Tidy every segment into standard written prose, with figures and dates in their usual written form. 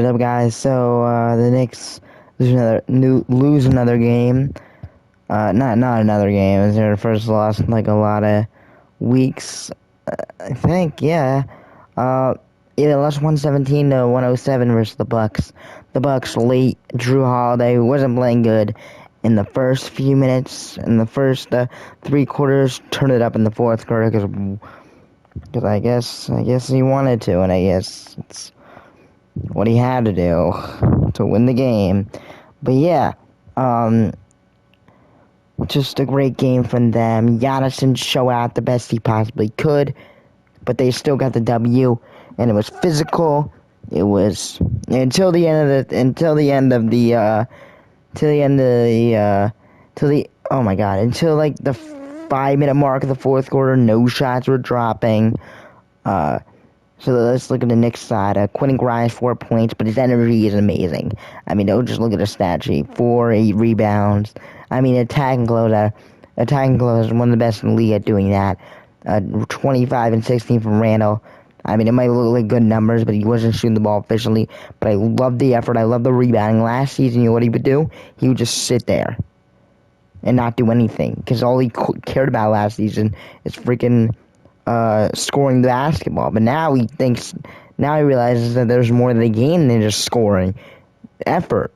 What is up, guys? So the Knicks lose another game. Not another game. It's their first loss in like a lot of weeks. I think, yeah. They lost 117 to 107 versus the Bucks. The Bucks late. Drew Holiday wasn't playing good in the first few minutes. In the first 3 quarters, turned it up in the fourth quarter because I guess he wanted to, and I guess it's what he had to do to win the game. But yeah, just a great game from them. Giannis didn't show out the best he possibly could, but they still got the W, and it was physical. It was until the end of until like the 5-minute mark of the fourth quarter, no shots were dropping. So let's look at the Knicks side. Quentin Grimes, 4 points, but his energy is amazing. I mean, don't just look at the stat sheet. 8 rebounds. I mean, attacking closeout is one of the best in the league at doing that. 25 and 16 from Randall. I mean, it might look like good numbers, but he wasn't shooting the ball efficiently. But I love the effort. I love the rebounding. Last season, you know what he would do? He would just sit there and not do anything. Because all he cared about last season is freaking scoring the basketball. But now he realizes that there's more to the game than just scoring. Effort.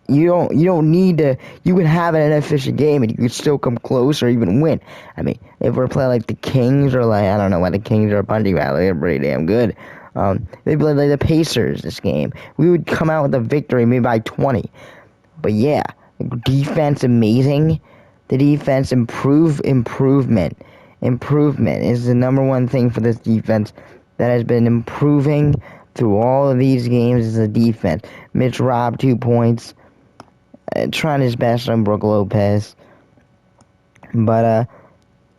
You don't need to. You can have an inefficient game and you can still come close or even win. I mean, if we're playing like the Kings or like, I don't know why the Kings are a punching bag, they're pretty damn good. They play like the Pacers this game. We would come out with a victory maybe by 20. But yeah, defense amazing. The defense improvement is the number one thing for this defense that has been improving through all of these games is the defense. Mitch Robb, 2 points. Trying his best on Brook Lopez. But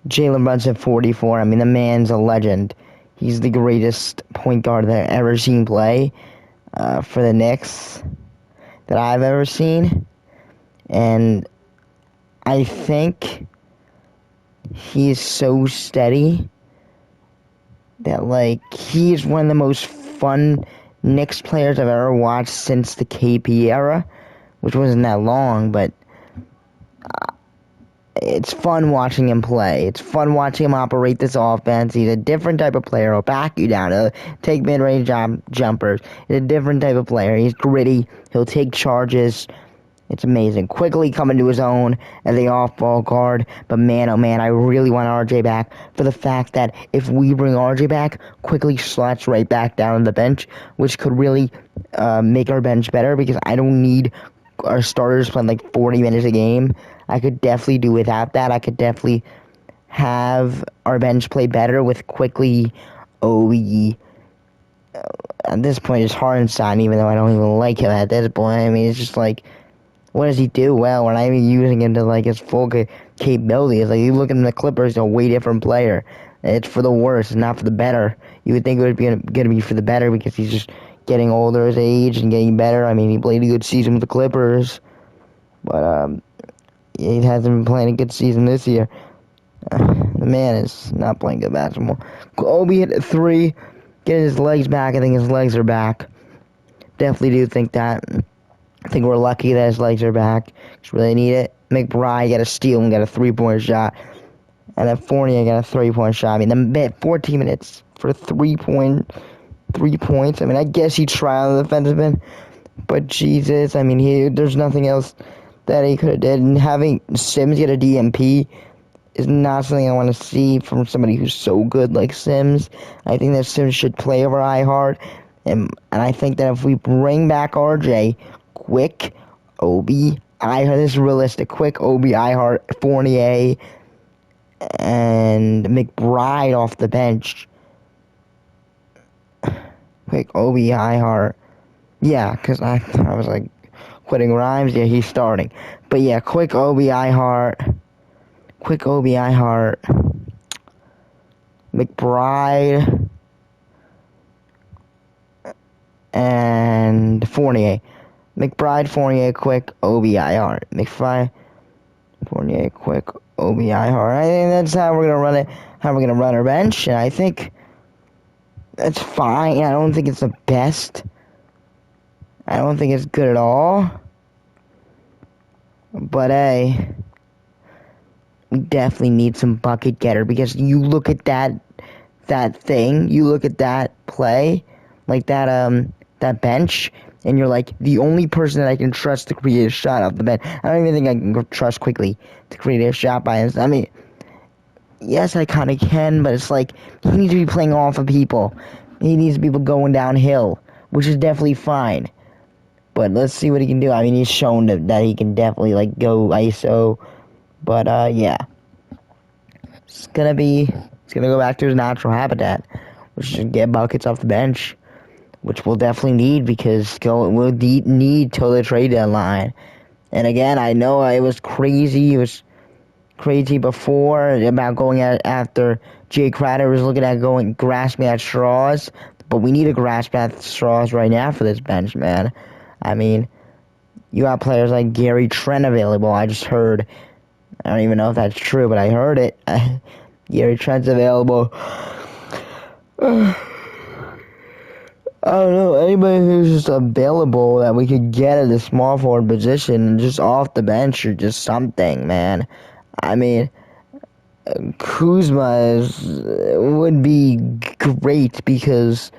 Jalen Brunson, 44. I mean, the man's a legend. He's the greatest point guard that I've ever seen play for the Knicks that I've ever seen. And I think he's so steady that, like, he's one of the most fun Knicks players I've ever watched since the KP era, which wasn't that long, but it's fun watching him play. It's fun watching him operate this offense. He's a different type of player. He'll back you down. He'll take mid-range jumpers. He's a different type of player. He's gritty. He'll take charges. It's amazing. Quickly coming to his own as the off-ball guard. But man, oh man, I really want RJ back for the fact that if we bring RJ back, Quickly slots right back down on the bench, which could really make our bench better because I don't need our starters playing like 40 minutes a game. I could definitely do without that. I could definitely have our bench play better with Quickly, Obi. At this point, it's Hardenstein, even though I don't even like him at this point. I mean, it's just like, what does he do well? We're not even using him to like his full capability. It's like you look at the Clippers, a way different player. It's for the worse, not for the better. You would think it would be going to be for the better because he's just getting older as age and getting better. I mean, he played a good season with the Clippers, but he hasn't been playing a good season this year. The man is not playing good basketball. Obi hit a 3, getting his legs back. I think his legs are back. Definitely do think that. I think we're lucky that his legs are back. Just really need it. McBride got a steal and got a 3-point shot. And then Fournier got a 3-point shot. I mean, the 14 minutes for 3 points. I mean, I guess he tried on the defensive end. But Jesus, I mean, there's nothing else that he could have did. And having Sims get a DMP is not something I want to see from somebody who's so good like Sims. I think that Sims should play over iHeart. And I think that if we bring back RJ, Quick, Obi, iHeart, this is realistic. Quick, Obi, iHeart, Fournier, and McBride off the bench. Quick, Obi, iHeart. Yeah, because I was like, quitting Rhymes. Yeah, he's starting. But yeah, Quick, Obi, iHeart. McBride. And Fournier. McBride, Fournier, Quick, Obi, iHeart. McBride, Fournier, Quick, Obi, iHeart. I think that's how we're gonna run it. How we're gonna run our bench, and I think that's fine. I don't think it's the best, I don't think it's good at all. But hey, we definitely need some bucket getter, because you look at that thing, you look at that play, like that bench, and you're like, the only person that I can trust to create a shot off the bench. I don't even think I can trust Quickly to create a shot by himself. I mean, yes, I kind of can, but it's like, he needs to be playing off of people. He needs people going downhill, which is definitely fine. But let's see what he can do. I mean, he's shown that he can definitely, like, go ISO. But, yeah. It's gonna go back to his natural habitat, which is get buckets off the bench, which we'll definitely need, because we'll need till the trade deadline. And again, I know it was crazy. It was crazy before about going after Jay Crowder was looking at grasping at straws, but we need to grasp at straws right now for this bench, man. I mean, you got players like Gary Trent available. I just heard. I don't even know if that's true, but I heard it. Gary Trent's available. I don't know, anybody who's just available that we could get at the small forward position, just off the bench or just something, man. I mean, Kuzma would be great, because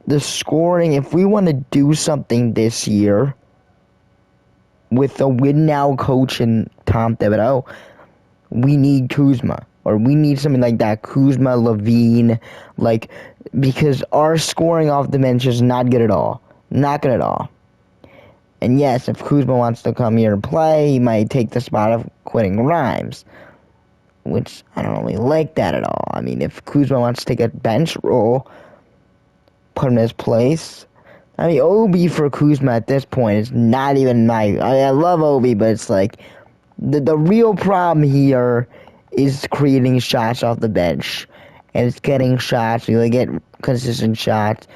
the scoring, if we want to do something this year with the win now coach and Tom Thibodeau, we need Kuzma, or we need something like that. Kuzma, Levine, like, because our scoring off the bench is not good at all. Not good at all. And yes, if Kuzma wants to come here and play, he might take the spot of Quentin Grimes, which I don't really like that at all. I mean, if Kuzma wants to take a bench role, put him in his place. I mean, Obi for Kuzma at this point is not even I love Obi, but it's like, the real problem here is creating shots off the bench. And it's getting shots. You get consistent shots.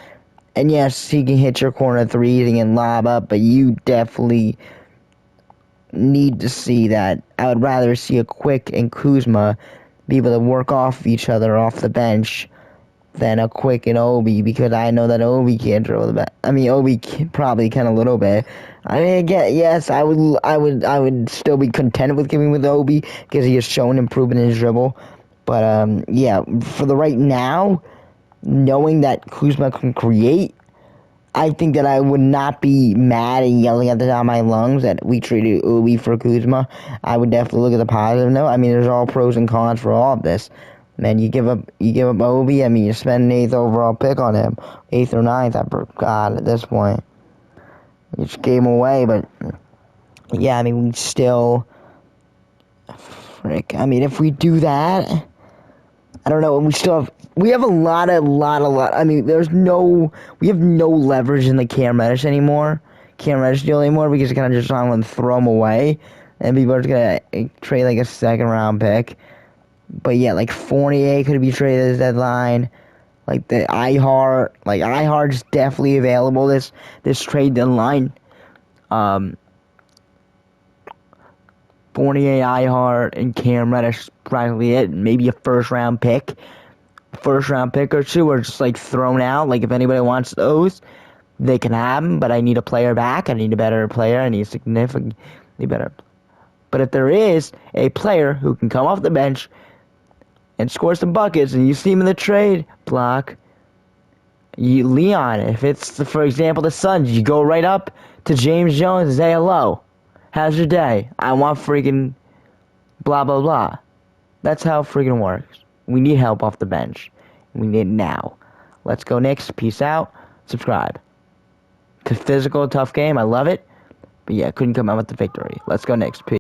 And yes, he can hit your corner threes, he can lob up, but you definitely need to see that. I would rather see a Quick and Kuzma be able to work off each other off the bench than a Quick and Obi, because I know that Obi can't dribble the back. I mean, Obi probably can a little bit. I mean, again, yes, I would still be content with giving with Obi, because he has shown improvement in his dribble. But yeah, for the right now, knowing that Kuzma can create, I think that I would not be mad and yelling at the top of my lungs that we traded Obi for Kuzma. I would definitely look at the positive note. I mean, there's all pros and cons for all of this. Man, you give up Obi. I mean, you spend an 8th overall pick on him, 8th or 9th. I forgot at this point. You just gave him away, but yeah, I mean, we still, frick. I mean, if we do that, I don't know. We have a lot. I mean, we have no leverage in the Cam Reddish deal anymore, because you kind of just want to throw him away, and people are gonna trade like a 2nd round pick. But yeah, like Fournier could be traded at this deadline. Like the Ihart's definitely available this trade deadline. Fournier, Ihart, and Cam Reddish is practically it. Maybe a first round pick or two are just like thrown out. Like, if anybody wants those, they can have them. But I need a player back. I need a better player. I need significantly better. But if there is a player who can come off the bench and score some buckets, and you see him in the trade block, Leon, if it's, for example, the Suns, you go right up to James Jones and say, hello, how's your day? I want freaking blah, blah, blah. That's how it freaking works. We need help off the bench. We need it now. Let's go Knicks. Peace out. Subscribe. Physical, tough game. I love it. But yeah, couldn't come out with the victory. Let's go Knicks. Peace.